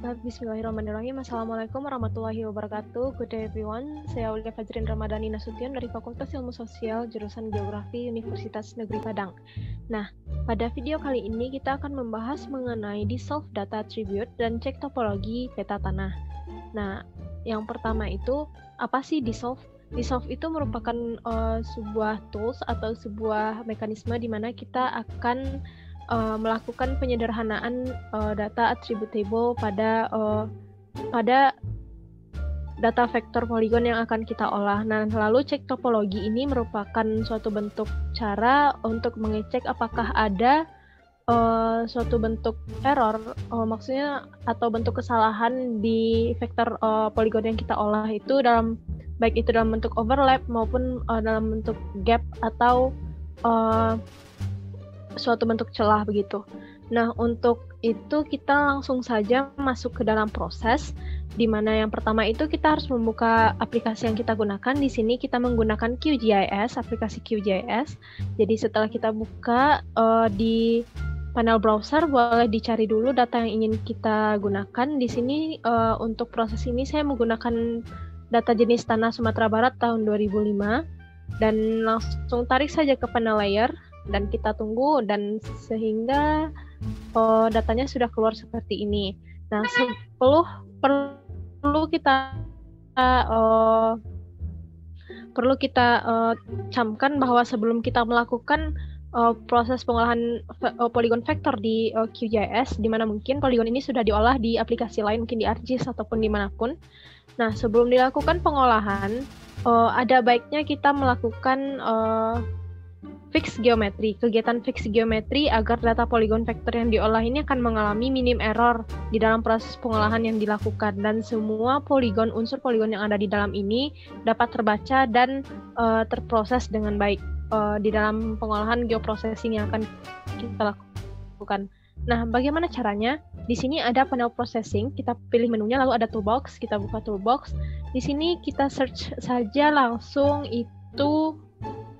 Bismillahirrahmanirrahim. Assalamualaikum warahmatullahi wabarakatuh. Good day everyone. Saya Aulia Fajrin Ramadhani Nasution dari Fakultas Ilmu Sosial Jurusan Geografi Universitas Negeri Padang. Nah, pada video kali ini kita akan membahas mengenai dissolve data attribute dan cek topologi peta tanah. Nah, yang pertama itu apa sih dissolve? Dissolve itu merupakan sebuah tools atau sebuah mekanisme di mana kita akan melakukan penyederhanaan data attribute table pada data vektor poligon yang akan kita olah. Nah, lalu cek topologi ini merupakan suatu bentuk cara untuk mengecek apakah ada suatu bentuk error, maksudnya atau bentuk kesalahan di vektor poligon yang kita olah itu baik itu dalam bentuk overlap maupun dalam bentuk gap atau suatu bentuk celah begitu. Nah, untuk itu kita langsung saja masuk ke dalam proses, di mana yang pertama itu kita harus membuka aplikasi yang kita gunakan. Di sini kita menggunakan QGIS, aplikasi QGIS. Jadi setelah kita buka di panel browser, boleh dicari dulu data yang ingin kita gunakan. Di sini untuk proses ini saya menggunakan data jenis tanah Sumatera Barat tahun 2005, dan langsung tarik saja ke panel layer. Dan kita tunggu dan sehingga datanya sudah keluar seperti ini. Nah, perlu kita camkan bahwa sebelum kita melakukan proses pengolahan poligon vektor di QGIS, di mana mungkin poligon ini sudah diolah di aplikasi lain, mungkin di ArcGIS ataupun dimanapun. Nah, sebelum dilakukan pengolahan, ada baiknya kita melakukan fix geometri, kegiatan fix geometri agar data poligon vektor yang diolah ini akan mengalami minim error di dalam proses pengolahan yang dilakukan, dan semua unsur poligon yang ada di dalam ini dapat terbaca dan terproses dengan baik di dalam pengolahan geoprocessing yang akan kita lakukan. Nah, bagaimana caranya? Di sini ada panel processing, kita pilih menunya, lalu ada toolbox, kita buka toolbox. Di sini kita search saja langsung itu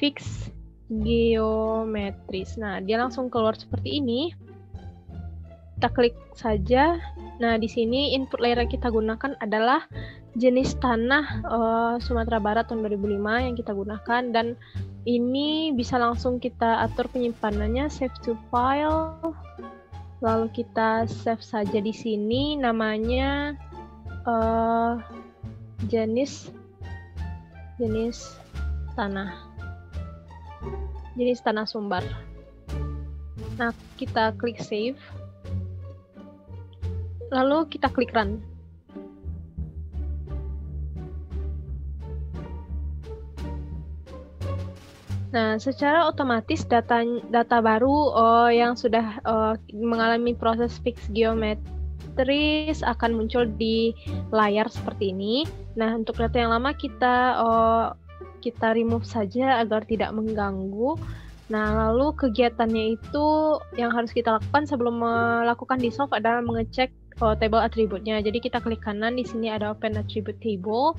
fix geometris. Nah, dia langsung keluar seperti ini. Kita klik saja. Nah, di sini input layer yang kita gunakan adalah jenis tanah Sumatera Barat tahun 2005 yang kita gunakan, dan ini bisa langsung kita atur penyimpanannya, save to file. Lalu kita save saja di sini, namanya jenis tanah Sumbar. Nah, kita klik save. Lalu kita klik run. Nah, secara otomatis data baru yang sudah mengalami proses fix geometris akan muncul di layar seperti ini. Nah, untuk data yang lama kita remove saja agar tidak mengganggu. Nah, lalu kegiatannya itu yang harus kita lakukan sebelum melakukan dissolve adalah mengecek table atributnya. Jadi kita klik kanan, di sini ada open attribute table.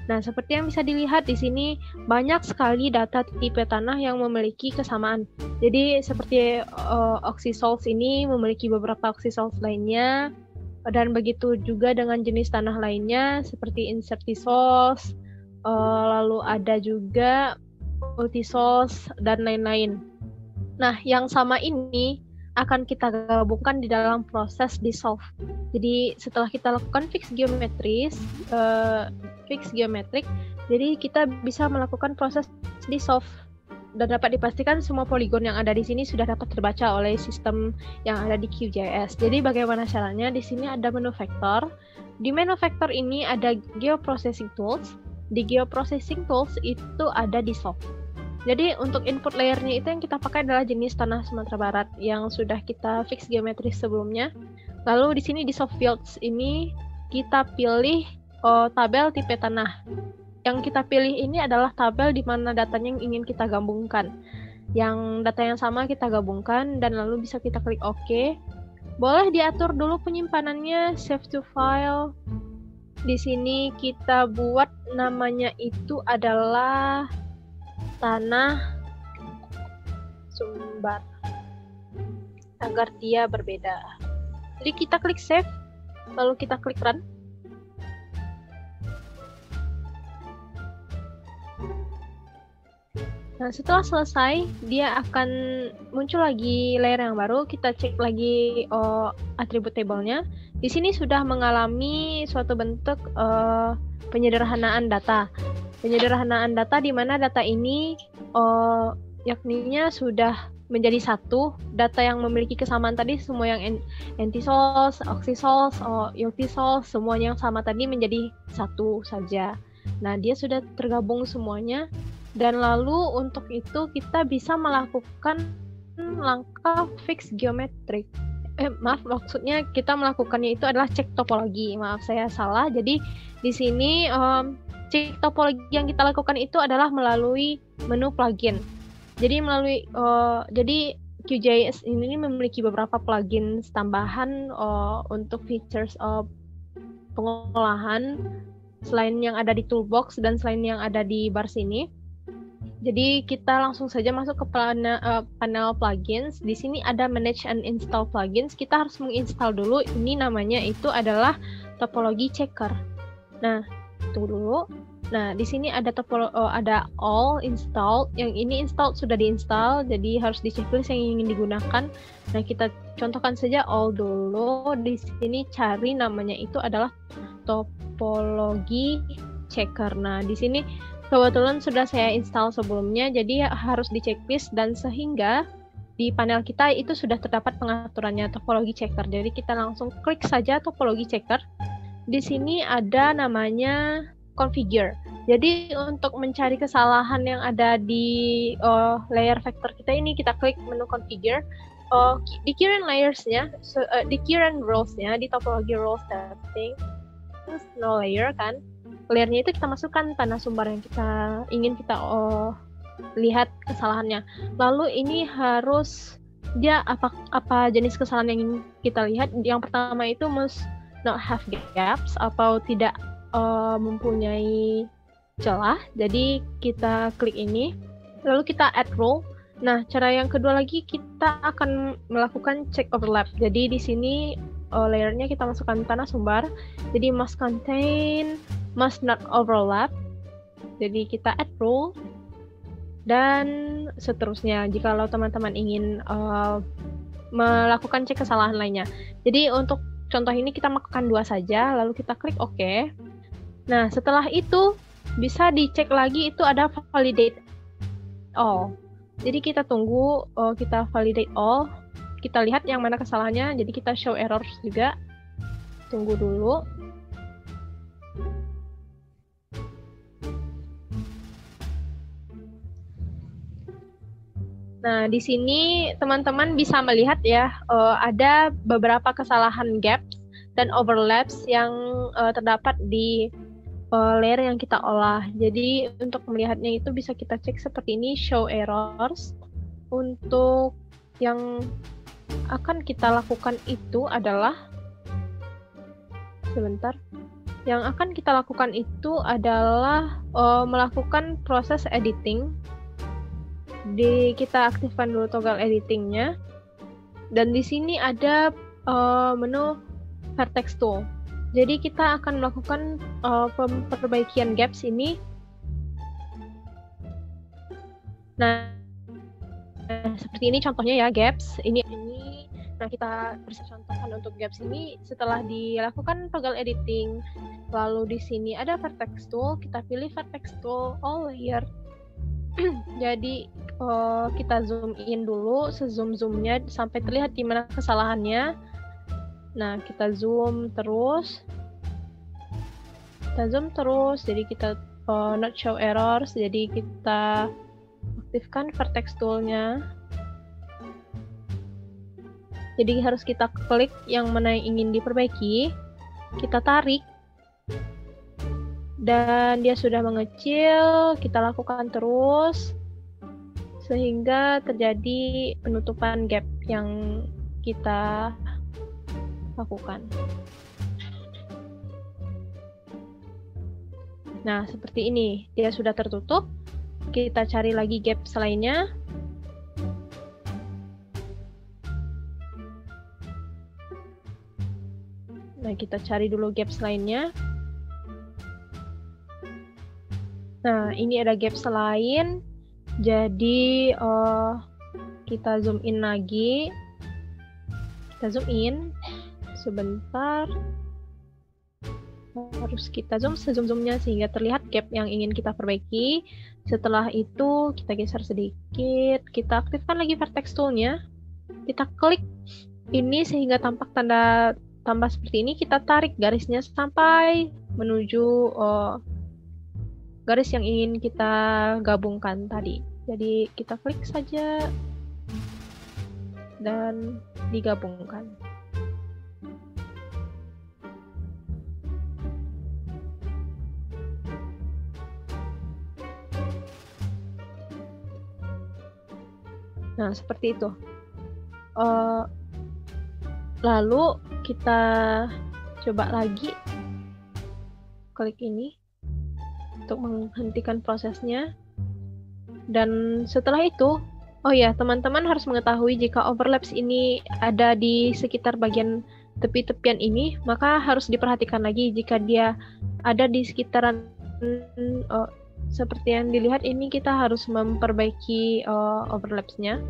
Nah, seperti yang bisa dilihat di sini banyak sekali data tipe tanah yang memiliki kesamaan. Jadi seperti oxysols ini memiliki beberapa oxysols lainnya, dan begitu juga dengan jenis tanah lainnya seperti insertisols, lalu ada juga multisols dan lain-lain. Nah, yang sama ini akan kita gabungkan di dalam proses dissolve. Jadi setelah kita lakukan fix geometrik, jadi kita bisa melakukan proses dissolve, dan dapat dipastikan semua poligon yang ada di sini sudah dapat terbaca oleh sistem yang ada di QGIS. Jadi bagaimana caranya? Di sini ada menu vektor. Di menu vektor ini ada geoprocessing tools. Di geoprocessing tools itu ada dissolve. Jadi untuk input layernya itu yang kita pakai adalah jenis tanah Sumatera Barat yang sudah kita fix geometris sebelumnya. Lalu di sini di soft fields ini kita pilih tabel tipe tanah. Yang kita pilih ini adalah tabel di mana datanya yang ingin kita gabungkan. Yang data yang sama kita gabungkan, dan lalu bisa kita klik OK. Boleh diatur dulu penyimpanannya, save to file. Di sini kita buat namanya itu adalah tanah Sumbar agar dia berbeda. Jadi kita klik save. lalu kita klik run. Nah, setelah selesai, dia akan muncul lagi layer yang baru. Kita cek lagi atribut table-nya. Di sini sudah mengalami suatu bentuk penyederhanaan data. Penyederhanaan data di mana data ini yakninya sudah menjadi satu. Data yang memiliki kesamaan tadi, semua yang antisols, oxisols, ultisols, semuanya yang sama tadi menjadi satu saja. Nah, dia sudah tergabung semuanya. Dan lalu untuk itu kita bisa melakukan langkah fix geometrik. Maksudnya kita melakukannya itu adalah cek topologi. Maaf, saya salah. Jadi di sini cek topologi yang kita lakukan itu adalah melalui menu plugin. Jadi jadi QGIS ini memiliki beberapa plugin tambahan untuk features pengolahan selain yang ada di toolbox dan selain yang ada di bar sini. Jadi kita langsung saja masuk ke panel plugins. Di sini ada manage and install plugins. Kita harus menginstal dulu. Ini namanya itu adalah topologi checker. Nah, tunggu dulu. Nah, di sini ada ada all installed. Yang ini installed sudah diinstal, jadi harus di checklist yang ingin digunakan. Nah, kita contohkan saja all dulu. Di sini cari namanya itu adalah topologi checker. Nah, di sini kebetulan sudah saya install sebelumnya, jadi harus di checklist dan sehingga di panel kita itu sudah terdapat pengaturannya topologi checker. Jadi kita langsung klik saja topologi checker. Di sini ada namanya configure. Jadi untuk mencari kesalahan yang ada di layer vector kita ini, kita klik menu configure. Di current layers-nya, di current roles-nya, di topologi role setting, no layer kan. Layernya itu kita masukkan tanah sumber yang ingin kita lihat kesalahannya. Lalu ini harus dia apa jenis kesalahan yang ingin kita lihat. Yang pertama itu must not have gaps atau tidak mempunyai celah. Jadi kita klik ini. Lalu kita add role. Nah, cara yang kedua lagi kita akan melakukan check overlap. Jadi di sini layernya kita masukkan tanah sumber. Jadi must not overlap. Jadi kita add rule dan seterusnya jikalau teman-teman ingin melakukan cek kesalahan lainnya. Jadi untuk contoh ini kita melakukan 2 saja, lalu kita klik OK. Nah, setelah itu bisa dicek lagi itu ada validate all. Jadi kita tunggu kita validate all. Kita lihat yang mana kesalahannya. Jadi kita show errors juga. Tunggu dulu. Nah, di sini teman-teman bisa melihat ya, ada beberapa kesalahan gaps dan overlaps yang terdapat di layer yang kita olah. Jadi untuk melihatnya itu bisa kita cek seperti ini, show errors. Untuk yang akan kita lakukan itu adalah, sebentar, yang akan kita lakukan itu adalah melakukan proses editing. Kita aktifkan dulu toggle editingnya, dan di sini ada menu vertex tool. Jadi kita akan melakukan perbaikian gaps ini. Nah, seperti ini contohnya ya gaps ini. Nah, kita bisa contohkan untuk gaps ini setelah dilakukan toggle editing. Lalu di sini ada vertex tool, kita pilih vertex tool all layer. Jadi kita zoom in dulu, sezoom-zoomnya sampai terlihat di mana kesalahannya. Nah, kita zoom terus. Jadi kita not show errors. Jadi kita aktifkan vertex tool-nya. Jadi harus kita klik yang mana yang ingin diperbaiki. Kita tarik. Dan dia sudah mengecil, kita lakukan terus sehingga terjadi penutupan gap yang kita lakukan. Nah, seperti ini, dia sudah tertutup. Kita cari lagi gap selainnya. Nah, kita cari dulu gaps lainnya. Nah, ini ada gaps lain. Jadi, kita zoom in lagi. Kita zoom in. Sebentar. Harus kita zoom sezoom-zoomnya sehingga terlihat gap yang ingin kita perbaiki. Setelah itu, kita geser sedikit. Kita aktifkan lagi vertex tool-nya. Kita klik ini sehingga tampak tanda tambah seperti ini. Kita tarik garisnya sampai menuju garis yang ingin kita gabungkan tadi. Jadi kita klik saja dan digabungkan. Nah, seperti itu. Lalu kita coba lagi klik ini untuk menghentikan prosesnya. Dan setelah itu, oh ya, teman-teman harus mengetahui jika overlaps ini ada di sekitar bagian tepi-tepian ini, maka harus diperhatikan lagi jika dia ada di sekitaran seperti yang dilihat ini, kita harus memperbaiki overlaps-nya.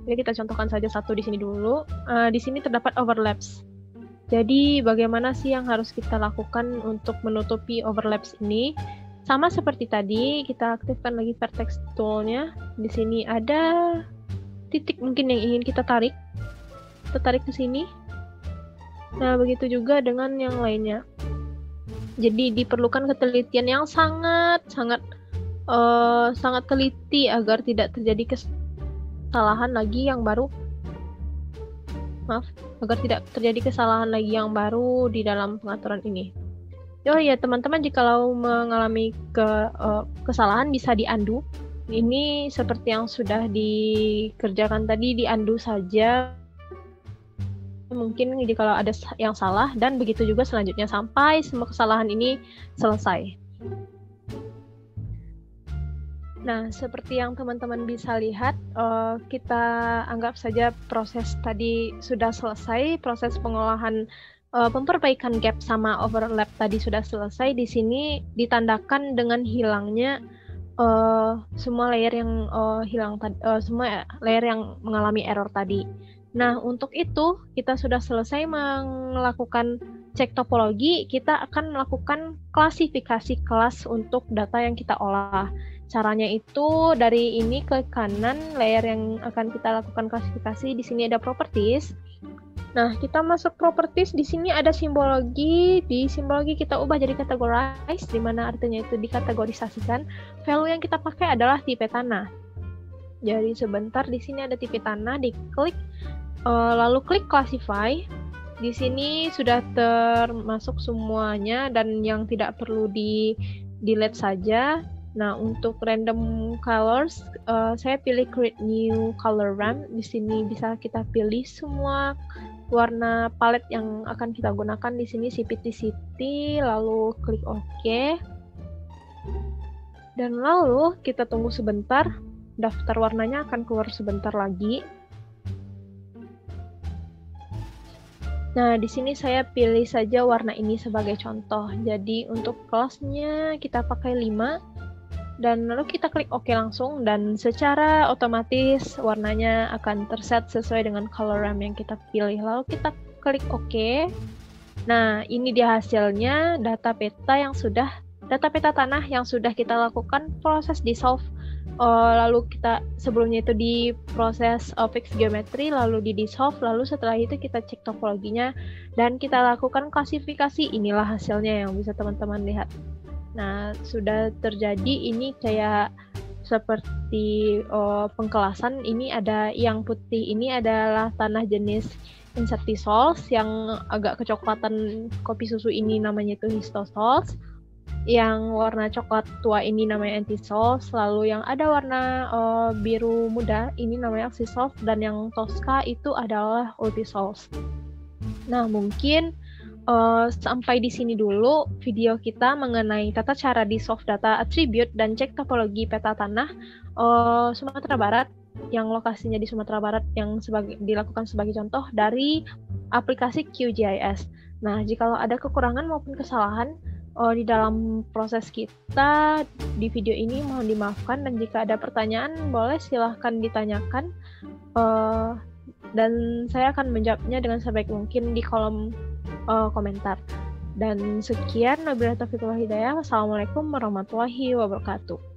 Jadi kita contohkan saja satu di sini dulu. Di sini terdapat overlaps. Jadi bagaimana sih yang harus kita lakukan untuk menutupi overlaps ini? Sama seperti tadi, kita aktifkan lagi vertex tool-nya. Di sini ada titik mungkin yang ingin kita tarik. Kita tarik ke sini. Nah, begitu juga dengan yang lainnya. Jadi diperlukan ketelitian yang sangat teliti agar tidak terjadi kesalahan lagi yang baru. Agar tidak terjadi kesalahan lagi yang baru di dalam pengaturan ini. Oh ya, teman-teman, jikalau mengalami kesalahan bisa di-undo. Ini seperti yang sudah dikerjakan tadi, di-undo saja. Mungkin jikalau ada yang salah, dan begitu juga selanjutnya sampai semua kesalahan ini selesai. Nah, seperti yang teman-teman bisa lihat, kita anggap saja proses tadi sudah selesai, proses pengolahan memperbaikan gap sama overlap tadi sudah selesai. Di sini ditandakan dengan hilangnya semua layer yang semua layer yang mengalami error tadi. Nah, untuk itu kita sudah selesai melakukan cek topologi. Kita akan melakukan klasifikasi kelas untuk data yang kita olah. Caranya itu dari ini ke kanan, layer yang akan kita lakukan klasifikasi. Di sini ada properties. Nah, kita masuk properties, di sini ada simbologi. Di simbologi kita ubah jadi categorize, di mana artinya itu dikategorisasikan. Value yang kita pakai adalah tipe tanah. Jadi sebentar, di sini ada tipe tanah, diklik, lalu klik classify. Di sini sudah termasuk semuanya dan yang tidak perlu di delete saja. Nah, untuk random colors, saya pilih create new color ramp. Di sini bisa kita pilih semua warna palet yang akan kita gunakan. Di sini CPT City, lalu klik OK. Dan lalu kita tunggu sebentar, daftar warnanya akan keluar sebentar lagi. Nah, di sini saya pilih saja warna ini sebagai contoh. Jadi untuk kelasnya kita pakai 5. Dan lalu kita klik OK langsung, dan secara otomatis warnanya akan terset sesuai dengan color ramp yang kita pilih. Lalu kita klik OK. Nah, ini dia hasilnya, data peta tanah yang sudah kita lakukan proses dissolve. Lalu kita sebelumnya itu di proses fix geometry, lalu di dissolve, lalu setelah itu kita cek topologinya dan kita lakukan klasifikasi. Inilah hasilnya yang bisa teman-teman lihat. Nah, sudah terjadi ini kayak seperti pengkelasan. Ini ada yang putih, ini adalah tanah jenis insectisols, yang agak kecoklatan kopi susu ini namanya itu histosols. Yang warna coklat tua ini namanya antisols, lalu yang ada warna biru muda ini namanya oxysols, dan yang tosca itu adalah ultisols. Nah, mungkin sampai di sini dulu video kita mengenai tata cara dissolve data attribute dan cek topologi peta tanah Sumatera Barat, yang lokasinya di Sumatera Barat, yang dilakukan sebagai contoh dari aplikasi QGIS. Nah, jikalau ada kekurangan maupun kesalahan di dalam proses kita di video ini mohon dimaafkan, dan jika ada pertanyaan boleh silahkan ditanyakan dan saya akan menjawabnya dengan sebaik mungkin di kolom komentar. Dan sekian, wabillahi taufiq wal hidayah. Wassalamualaikum warahmatullahi wabarakatuh.